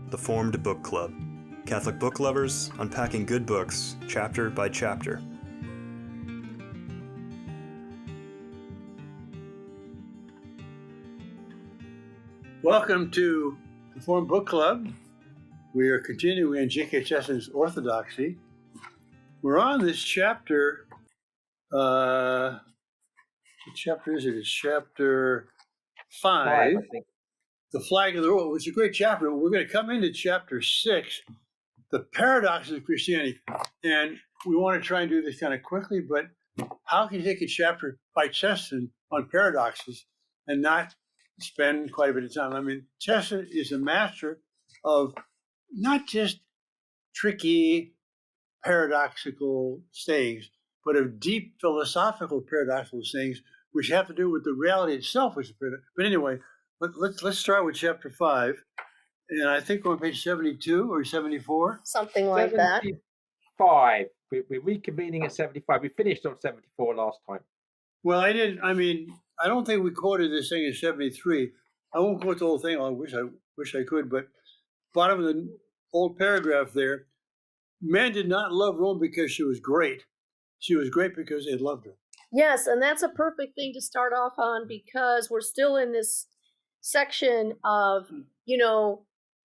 The Formed Book Club. Catholic book lovers unpacking good books, chapter by chapter. Welcome to the Formed Book Club. We are continuing in G.K. Chesterton's Orthodoxy. We're on this chapter. What chapter is it? It's chapter 5. I think. The Flag of the World. It's a great chapter. We're going to come into chapter 6, the paradoxes of Christianity. And we want to try and do this kind of quickly, but how can you take a chapter by Chesterton on paradoxes and not spend quite a bit of time? I mean, Chesterton is a master of not just tricky paradoxical sayings, but of deep philosophical paradoxical sayings, which have to do with the reality itself, which is paradox. But anyway, let's start with chapter 5, and I think we're on page 72 or 74. Something like that. 75. We're reconvening at 75. We finished on 74 last time. Well, I don't think we quoted this thing in 73. I won't quote the whole thing. I wish I could, but bottom of the old paragraph there, men did not love Rome because she was great. She was great because they loved her. Yes, and that's a perfect thing to start off on because we're still in this section of,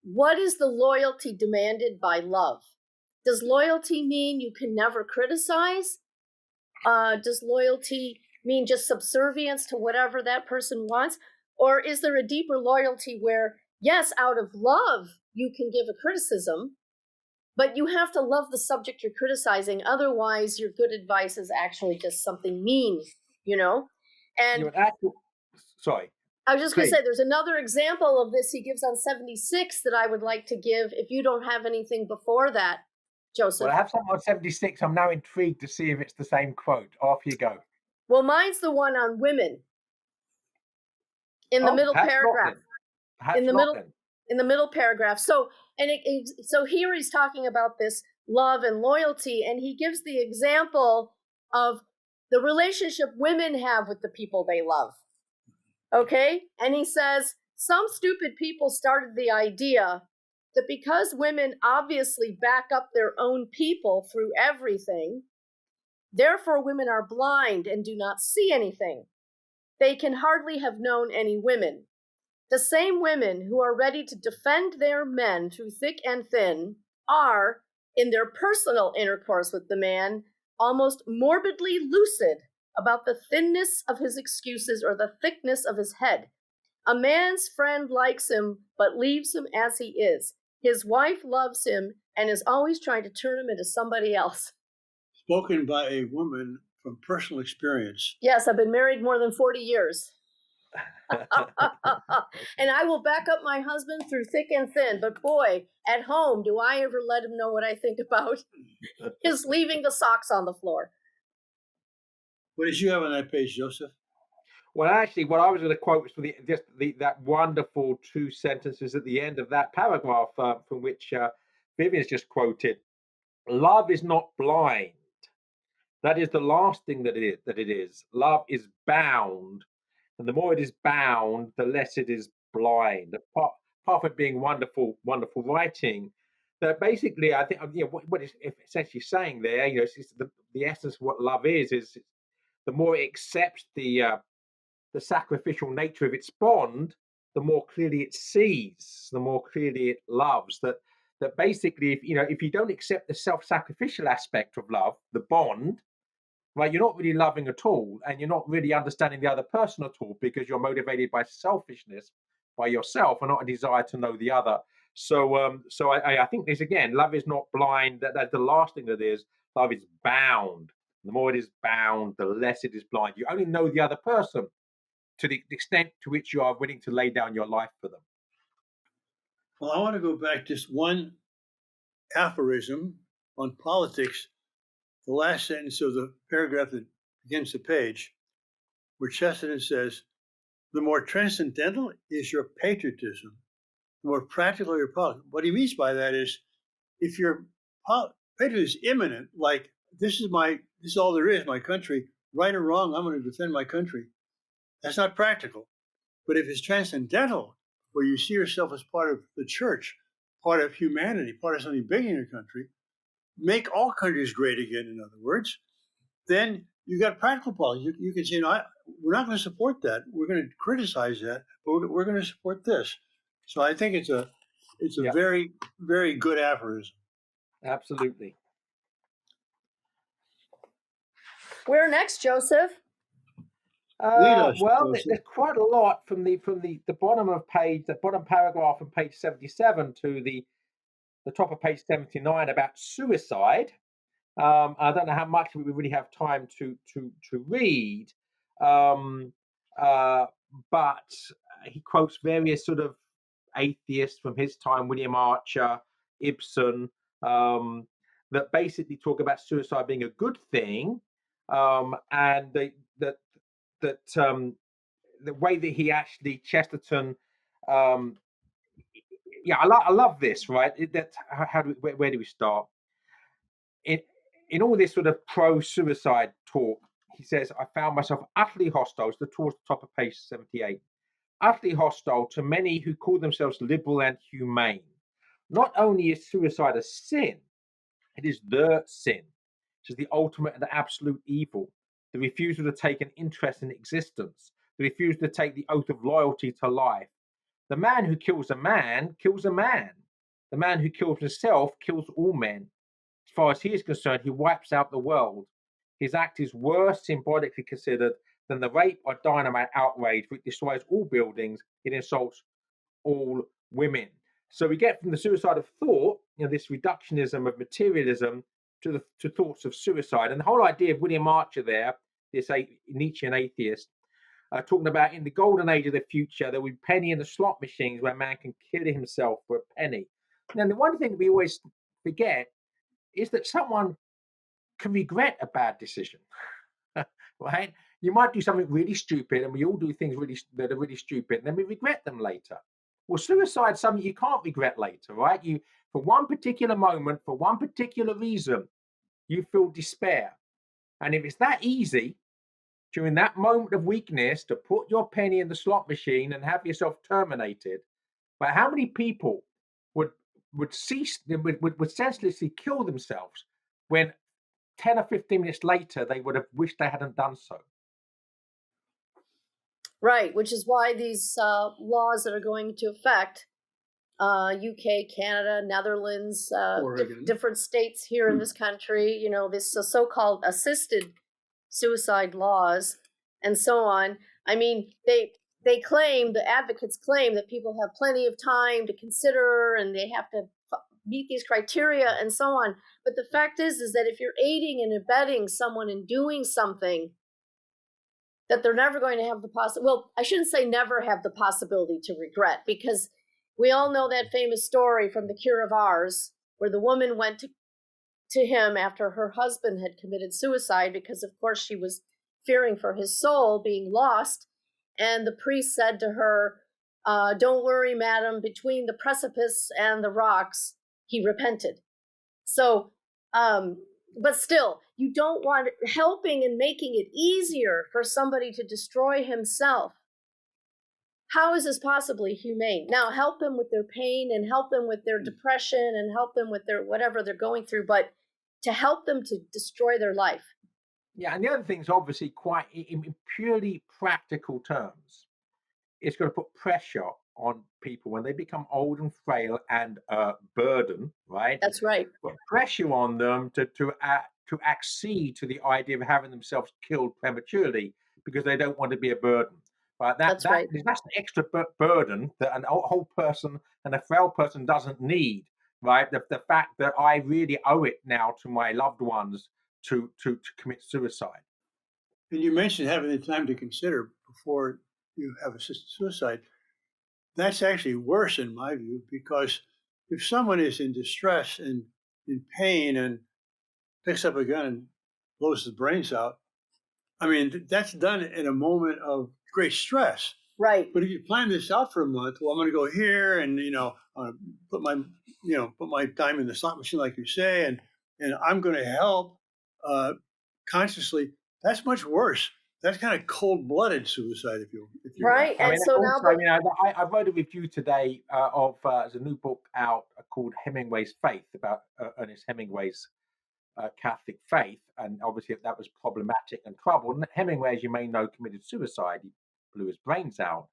what is the loyalty demanded by love? Does loyalty mean you can never criticize? Does loyalty mean just subservience to whatever that person wants? Or is there a deeper loyalty where, yes, out of love, you can give a criticism, but you have to love the subject you're criticizing. Otherwise, your good advice is actually just something mean, And sorry. I was just going to say, there's another example of this he gives on 76 that I would like to give if you don't have anything before that, Joseph. Well, I have something on 76. I'm now intrigued to see if it's the same quote. Off you go. Well, mine's the one on women in the middle paragraph. In the middle paragraph. So here he's talking about this love and loyalty, and he gives the example of the relationship women have with the people they love. Okay? And he says, some stupid people started the idea that because women obviously back up their own people through everything, therefore women are blind and do not see anything. They can hardly have known any women. The same women who are ready to defend their men through thick and thin are, in their personal intercourse with the man, almost morbidly lucid about the thinness of his excuses or the thickness of his head. A man's friend likes him, but leaves him as he is. His wife loves him and is always trying to turn him into somebody else. Spoken by a woman from personal experience. Yes, I've been married more than 40 years. And I will back up my husband through thick and thin. But boy, at home, do I ever let him know what I think about his leaving the socks on the floor. What did you have on that page, Joseph? Well, actually, what I was going to quote was that wonderful two sentences at the end of that paragraph from which Vivian's just quoted. Love is not blind. That is the last thing that it is. Love is bound. And the more it is bound, the less it is blind. Apart from it being wonderful writing, that basically, I think, what it's essentially saying there, it's the essence of what love is the more it accepts the sacrificial nature of its bond, the more clearly it sees, the more clearly it loves. That basically, if you don't accept the self-sacrificial aspect of love, the bond, right, you're not really loving at all, and you're not really understanding the other person at all because you're motivated by selfishness, by yourself, and not a desire to know the other. So I think this again, love is not blind. That's the last thing that is. Love is bound. The more it is bound, the less it is blind. You only know the other person to the extent to which you are willing to lay down your life for them. Well, I want to go back just one aphorism on politics. The last sentence of the paragraph that begins the page, where Chesterton says, the more transcendental is your patriotism, the more practical your politics. What he means by that is, if your patriotism is imminent, like this is all there is, my country, right or wrong, I'm going to defend my country. That's not practical. But if it's transcendental, where you see yourself as part of the church, part of humanity, part of something big in your country, make all countries great again, in other words, then you got practical policy. You can say, no, we're not going to support that. We're going to criticize that, but we're going to support this. So I think it's a very, very good aphorism. Absolutely. Where next, Joseph? Well, there's quite a lot from the bottom of the bottom paragraph on page 77 to the top of page 79 about suicide. I don't know how much we really have time to read, but he quotes various sort of atheists from his time, William Archer, Ibsen, that basically talk about suicide being a good thing, and the way that he actually Chesterton, I love this, right? Where do we start? In all this sort of pro-suicide talk, he says, I found myself utterly hostile, towards the top of page 78, utterly hostile to many who call themselves liberal and humane. Not only is suicide a sin, it is the sin, which is the ultimate and the absolute evil, the refusal to take an interest in existence, the refusal to take the oath of loyalty to life. The man who kills a man kills a man. The man who kills himself kills all men. As far as he is concerned, he wipes out the world. His act is worse, symbolically considered, than the rape or dynamite outrage, which destroys all buildings. It insults all women. So we get from the suicide of thought, this reductionism of materialism, to thoughts of suicide. And the whole idea of William Archer there, this Nietzschean atheist, talking about in the golden age of the future, there will be penny in the slot machines where man can kill himself for a penny. And the one thing we always forget is that someone can regret a bad decision, right? You might do something really stupid, and we all do things that are really stupid, and then we regret them later. Well, suicide is something you can't regret later, right? You, for one particular moment, for one particular reason, you feel despair. And if it's that easy, during that moment of weakness, to put your penny in the slot machine and have yourself terminated, but how many people would senselessly kill themselves when 10 or 15 minutes later they would have wished they hadn't done so? Right, which is why these laws that are going into effect, UK, Canada, Netherlands, different states here in this country, this so-called assisted suicide laws and so on. I mean, they claim, the advocates claim, that people have plenty of time to consider and they have to meet these criteria and so on. But the fact is that if you're aiding and abetting someone in doing something, that they're never going to have I shouldn't say never have the possibility to regret, because we all know that famous story from The Cure of Ars, where the woman went to him after her husband had committed suicide, because of course she was fearing for his soul being lost. And the priest said to her, don't worry, madam, between the precipice and the rocks, he repented. So, but still, you don't want helping and making it easier for somebody to destroy himself. How is this possibly humane? Now, help them with their pain and help them with their depression and help them with their whatever they're going through, but to help them to destroy their life. Yeah, and the other thing is obviously quite in purely practical terms, it's going to put pressure on people when they become old and frail and burden, right? That's right. Put pressure on them to accede to the idea of having themselves killed prematurely because they don't want to be a burden. Right? That's an extra burden that an old person and a frail person doesn't need. Right? The fact that I really owe it now to my loved ones to commit suicide. And you mentioned having the time to consider before you have assisted suicide. That's actually worse in my view, because if someone is in distress and in pain and picks up a gun and blows his brains out, I mean, that's done in a moment of great stress. Right. But if you plan this out for a month, well, I'm going to go here and, put my time in the slot machine, like you say, and I'm going to help consciously, that's much worse that's kind of cold-blooded suicide, if you right. I And mean, so also, now, I wrote a review today of there's a new book out called Hemingway's Faith, about Ernest Hemingway's Catholic faith, and obviously that was problematic and troubled. And Hemingway, as you may know, committed suicide. He blew his brains out.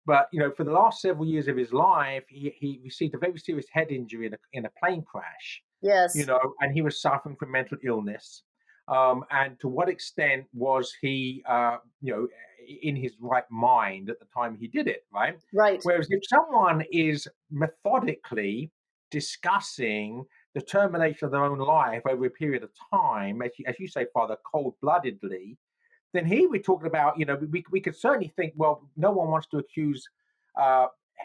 But for the last several years of his life, he received a very serious head injury in a plane crash. yes, And he was suffering from mental illness. And to what extent was he, in his right mind at the time he did it, right? right. Whereas if someone is methodically discussing the termination of their own life over a period of time, as you say, Father, cold-bloodedly, then here we're talking about, we could certainly think, well, no one wants to accuse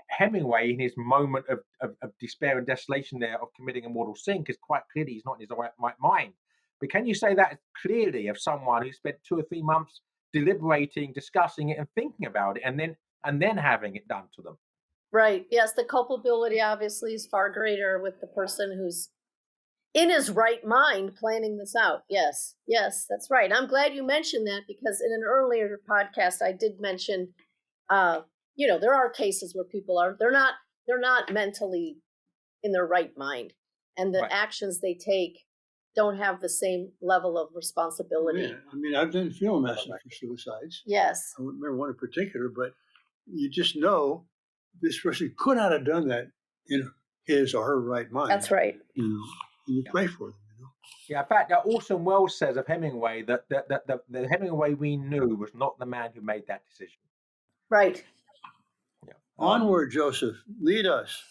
Hemingway in his moment of despair and desolation there of committing a mortal sin, because quite clearly he's not in his right mind. But can you say that clearly of someone who spent 2 or 3 months deliberating, discussing it, and thinking about it, and then having it done to them? Right. Yes, the culpability obviously is far greater with the person who's in his right mind planning this out. Yes, that's right. I'm glad you mentioned that, because in an earlier podcast I did mention, there are cases where people they're not mentally in their right mind, and the actions they take don't have the same level of responsibility. Yeah, I mean, I've done film essays for suicides. Yes. I don't remember one in particular, but you just know this person could not have done that in his or her right mind. That's right. You pray for them. Yeah, in fact, Orson Welles says of Hemingway that the Hemingway we knew was not the man who made that decision. Right. Yeah. Onward, Joseph. Lead us.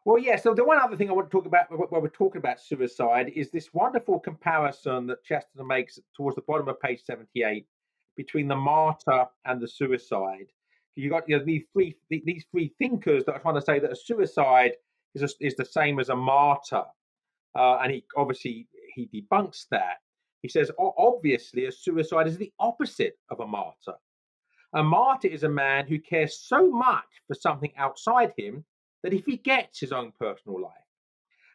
Well, yeah, so the one other thing I want to talk about when we're talking about suicide is this wonderful comparison that Chesterton makes towards the bottom of page 78 between the martyr and the suicide. You got these three thinkers that are trying to say that a suicide is the same as a martyr, and he debunks that. He says, obviously, a suicide is the opposite of a martyr. A martyr is a man who cares so much for something outside him that he forgets his own personal life.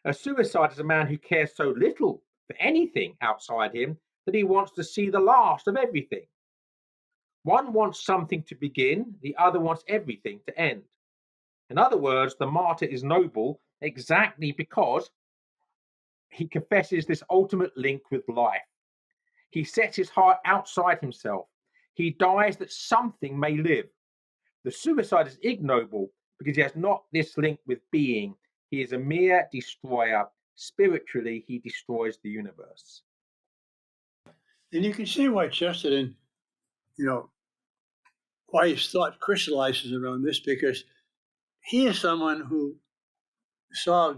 A suicide is a man who cares so little for anything outside him that he wants to see the last of everything. One wants something to begin, the other wants everything to end. In other words, the martyr is noble exactly because he confesses this ultimate link with life. He sets his heart outside himself. He dies that something may live. The suicide is ignoble because he has not this link with being. He is a mere destroyer. Spiritually, he destroys the universe. And you can see why Chesterton, why his thought crystallizes around this, because he is someone who saw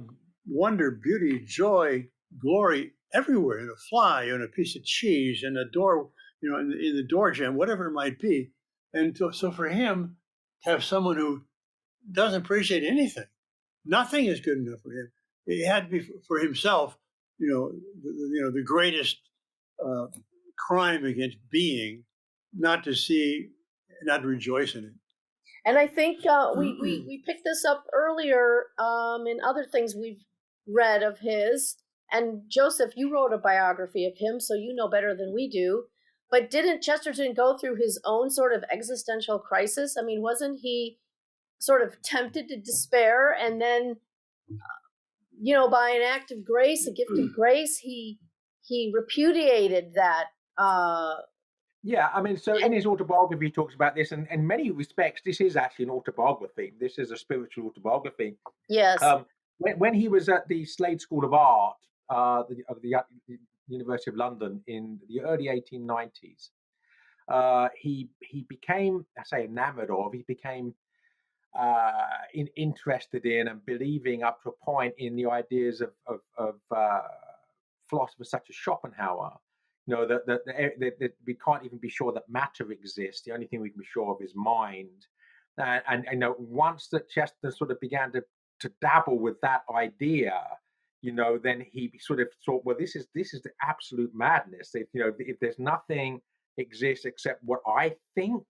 wonder, beauty, joy, glory everywhere, in a fly, in a piece of cheese, in a door, in the door jamb, whatever it might be. And so for him to have someone who doesn't appreciate anything, nothing is good enough for him. It had to be for himself, the greatest crime against being, not to rejoice in it. And I think we picked this up earlier in other things we've read of his. And Joseph, you wrote a biography of him, so you know better than we do. But didn't Chesterton go through his own sort of existential crisis? I mean, wasn't he sort of tempted to despair, and then, by an act of grace, a gift of grace, he repudiated that. Yeah, I mean, so in his autobiography, he talks about this, and in many respects, this is actually an autobiography. This is a spiritual autobiography. Yes. When he was at the Slade School of Art of the University of London in the early 1890s, he became, I say, enamored of. He became interested in and believing up to a point in the ideas of philosophers such as Schopenhauer. That we can't even be sure that matter exists. The only thing we can be sure of is mind. And once that Chesterton sort of began to dabble with that idea, then he sort of thought, well, this is the absolute madness. If there's nothing exists except what I think,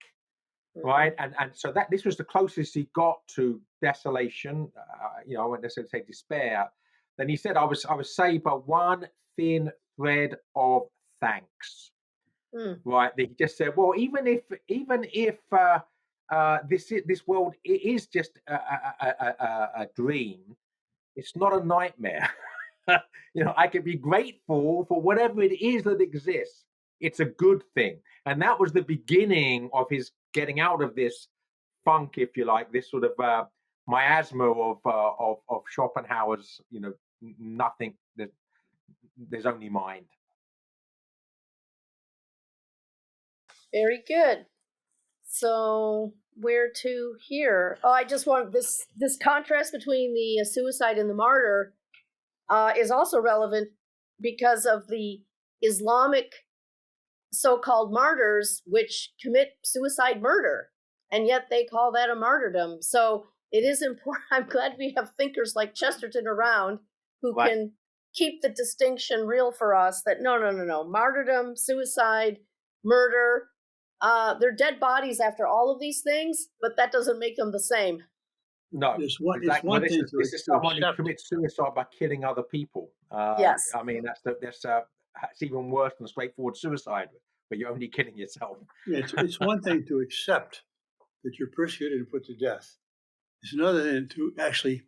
right? And so that this was the closest he got to desolation. I wouldn't necessarily say despair. Then he said, I was saved by one thin thread of thanks. right? He just said, well, even if this world is just a dream, it's not a nightmare. I can be grateful for whatever it is that exists. It's a good thing, and that was the beginning of his getting out of this funk, if you like, this sort of miasma of Schopenhauer's, nothing. There's only mind. Very good. So where to here? Oh, I just want this contrast between the suicide and the martyr is also relevant because of the Islamic so-called martyrs, which commit suicide murder, and yet they call that a martyrdom. So it is important. I'm glad we have thinkers like Chesterton around who can keep the distinction real for us, that no, martyrdom, suicide, murder, they're dead bodies after all of these things, but that doesn't make them the same. No, exactly. This is someone who commits suicide by killing other people. Yes. I mean, that's even worse than straightforward suicide, but you're only killing yourself. Yeah, it's one thing to accept that you're persecuted and put to death. It's another thing to actually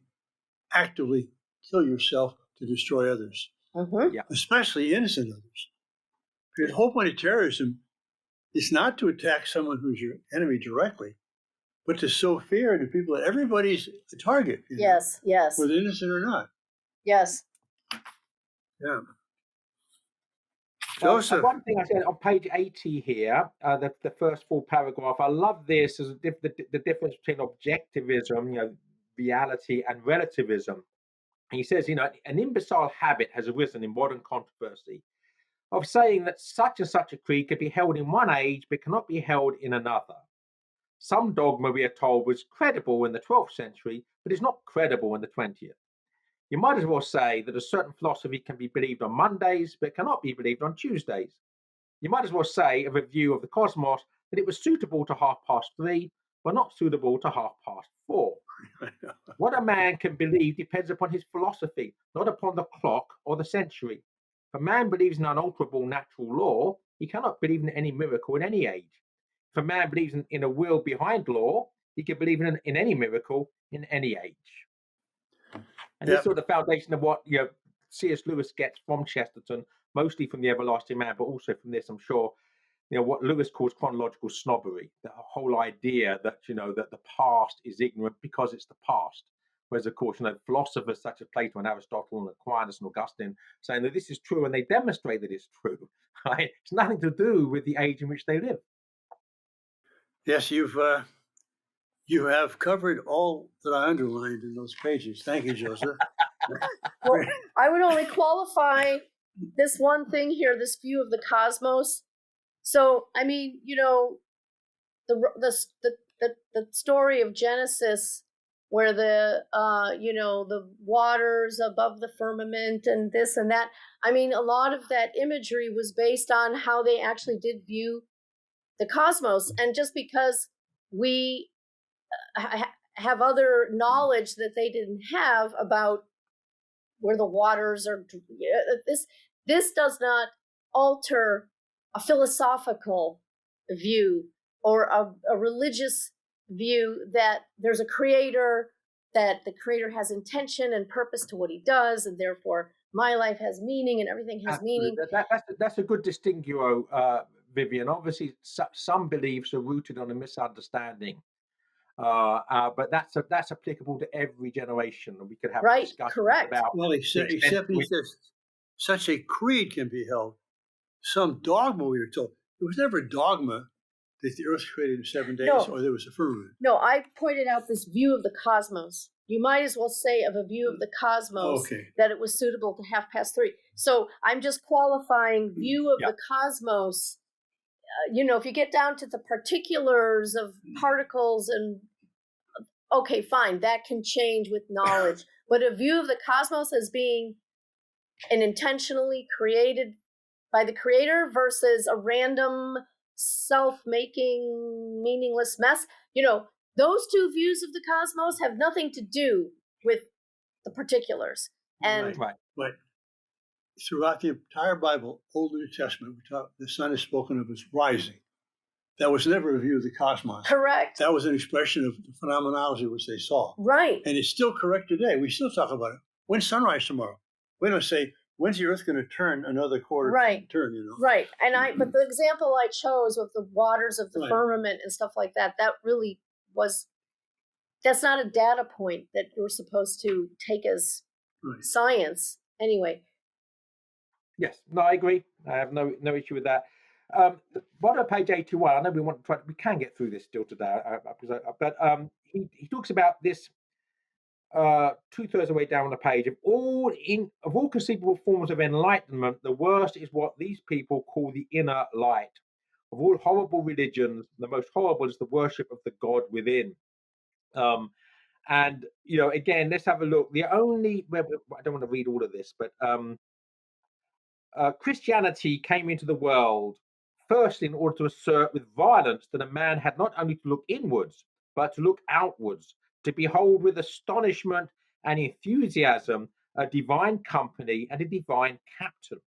actively kill yourself to destroy others, especially innocent others. Because the whole point of terrorism is not to attack someone who's your enemy directly, but to sow fear into people that everybody's a target. Yes. Whether innocent or not. Yes. Yeah. Joseph. One thing I said on page 80 here, the first full paragraph, I love this as the difference between objectivism, reality, and relativism. And he says, an imbecile habit has arisen in modern controversy of saying that such and such a creed can be held in one age but cannot be held in another. Some dogma, we are told, was credible in the 12th century, but is not credible in the 20th. You might as well say that a certain philosophy can be believed on Mondays, but cannot be believed on Tuesdays. You might as well say of a view of the cosmos that it was suitable to 3:30, but not suitable to 4:30. What a man can believe depends upon his philosophy, not upon the clock or the century. If a man believes in unalterable natural law, he cannot believe in any miracle in any age. If a man believes in a will behind law, he can believe in any miracle in any age. And this is sort of the foundation of what C.S. Lewis gets from Chesterton, mostly from The Everlasting Man, but also from this, I'm sure, what Lewis calls chronological snobbery, the whole idea that, that the past is ignorant because it's the past. Whereas, of course, philosophers such as Plato and Aristotle and Aquinas and Augustine saying that this is true, and they demonstrate that it's true. Right? It's nothing to do with the age in which they live. Yes, you have covered all that I underlined in those pages. Thank you, Joseph. Well, I would only qualify this one thing here, this view of the cosmos. So, I mean, the story of Genesis, where the waters above the firmament and this and that. I mean, a lot of that imagery was based on how they actually did view the cosmos. And just because we have other knowledge that they didn't have about where the waters are, this does not alter a philosophical view or a religious view that there's a creator, that the creator has intention and purpose to what he does, and therefore my life has meaning and everything has meaning. That's a good distinguo, Vivian. Obviously, some beliefs are rooted on a misunderstanding, but that's applicable to every generation, and we could have a discussion about. Well, except he says such a creed can be held. Some dogma, we were told. It was never a dogma that the earth created in 7 days, or there was a firmament. No, I pointed out this view of the cosmos. You might as well say of a view of the cosmos that it was suitable to 3:30. So I'm just qualifying view of the cosmos. If you get down to the particulars of particles and okay, fine, that can change with knowledge. But a view of the cosmos as being an intentionally created by the creator versus a random self-making meaningless mess, those two views of the cosmos have nothing to do with the particulars. And right. throughout the entire Bible, Old and New Testament, the sun is spoken of as rising. That was never a view of the cosmos. Correct. That was an expression of the phenomenology which they saw. Right. And it's still correct today. We still talk about it. When's sunrise tomorrow? We don't say, when's the earth going to turn another quarter turn, you know? Right. But the example I chose with the waters of the firmament and stuff like that, that really was, that's not a data point that you're supposed to take as science. Anyway. Yes, no, I agree. I have no issue with that. Bottom of page 81. I know we can get through this still today, but he talks about this 2/3 of the way down the page. Of all conceivable forms of enlightenment, the worst is what these people call the inner light. Of all horrible religions, the most horrible is the worship of the God within. And again, let's have a look. I don't want to read all of this, but Christianity came into the world first in order to assert with violence that a man had not only to look inwards, but to look outwards, to behold with astonishment and enthusiasm a divine company and a divine captain.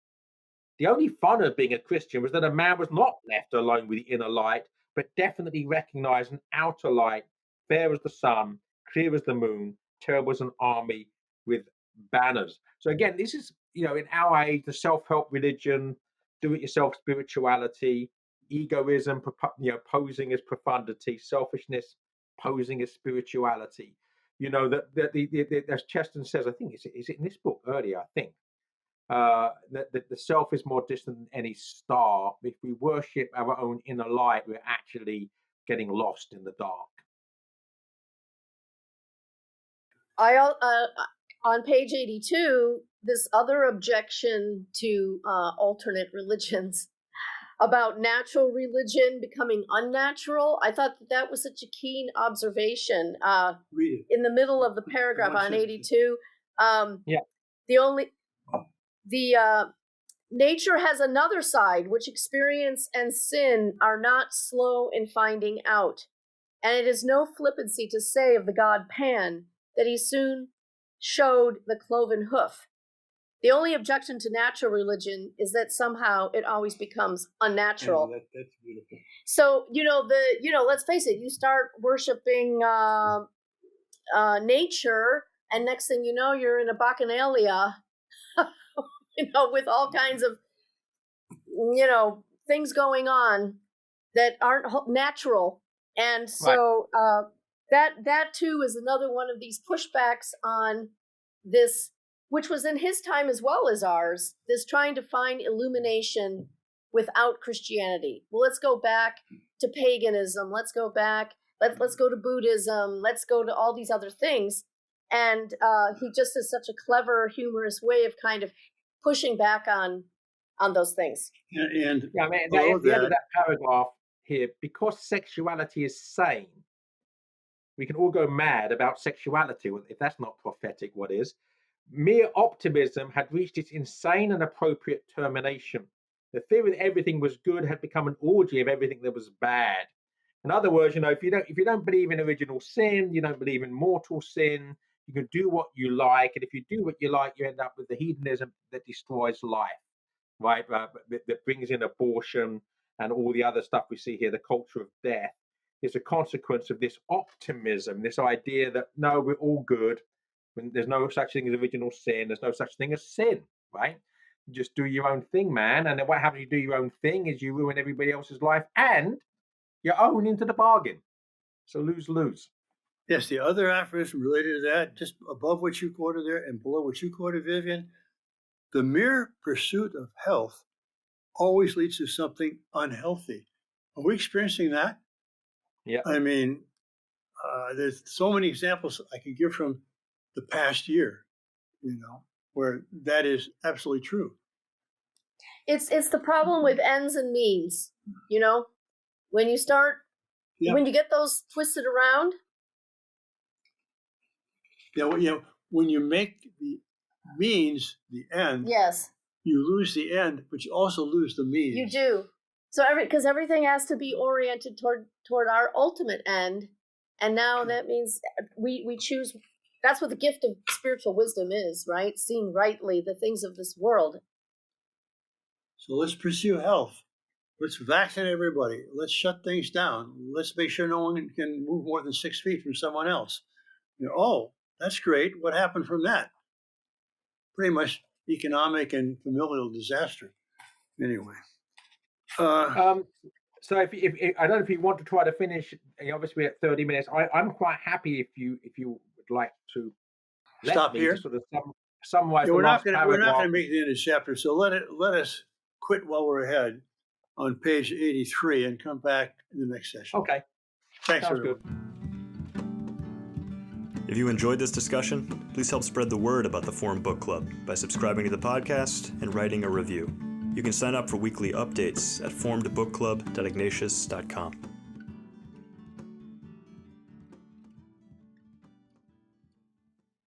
The only fun of being a Christian was that a man was not left alone with the inner light, but definitely recognized an outer light, fair as the sun, clear as the moon, terrible as an army with banners. So again, this is, in our age, the self-help religion, do-it-yourself spirituality, egoism, posing as profundity, selfishness, posing as spirituality. As Chesterton says, I think, is it in this book earlier, I think, that the self is more distant than any star. If we worship our own inner light, we're actually getting lost in the dark. On page 82, this other objection to alternate religions about natural religion becoming unnatural, I thought that was such a keen observation. In the middle of the paragraph on 82, nature has another side, which experience and sin are not slow in finding out. And it is no flippancy to say of the god Pan that he soon showed the cloven hoof. The only objection to natural religion is that somehow it always becomes unnatural. That's beautiful. So, let's face it, you start worshiping nature, and next thing you know, you're in a bacchanalia, with all kinds of, things going on that aren't natural. And so that too is another one of these pushbacks on this, which was in his time as well as ours, this trying to find illumination without Christianity. Well, let's go back to paganism. Let's go back. Let's go to Buddhism. Let's go to all these other things. And he just has such a clever, humorous way of kind of pushing back on those things. At the end of that paragraph here, because sexuality is sane, we can all go mad about sexuality. If that's not prophetic, what is? Mere optimism had reached its insane and appropriate termination. The theory that everything was good had become an orgy of everything that was bad. In other words, if you don't believe in original sin, you don't believe in mortal sin, you can do what you like, and if you do what you like, you end up with the hedonism that destroys life, right? That brings in abortion and all the other stuff we see here, the culture of death. Is a consequence of this optimism, this idea that no, we're all good. There's no such thing as original sin. There's no such thing as sin, right? You just do your own thing, man. And then what happens when you do your own thing is you ruin everybody else's life and your own into the bargain. So lose-lose. Yes, the other aphorism related to that, just above what you quoted there and below what you quoted, Vivian, the mere pursuit of health always leads to something unhealthy. Are we experiencing that? Yeah. I mean, there's so many examples I can give from the past year, where that is absolutely true. It's the problem with ends and means, when you start, when you get those twisted around. When you make the means the end, yes, you lose the end, but you also lose the means. You do. So because everything has to be oriented toward our ultimate end, and now that means we choose. That's what the gift of spiritual wisdom is, right? Seeing rightly the things of this world. So let's pursue health. Let's vaccinate everybody. Let's shut things down. Let's make sure no one can move more than 6 feet from someone else. Oh, that's great. What happened from that? Pretty much economic and familial disaster. Anyway. So if I don't know if you want to try to finish, obviously we're at 30 minutes. I'm quite happy if you would like to stop here. Sort of summarize. We're not going to make the end of the chapter, so let us quit while we're ahead on page 83 and come back in the next session. Okay. Thanks, Sounds everyone. good. If you enjoyed this discussion, please help spread the word about the Forum Book Club by subscribing to the podcast and writing a review. You can sign up for weekly updates at forumedbookclub.ignatius.com.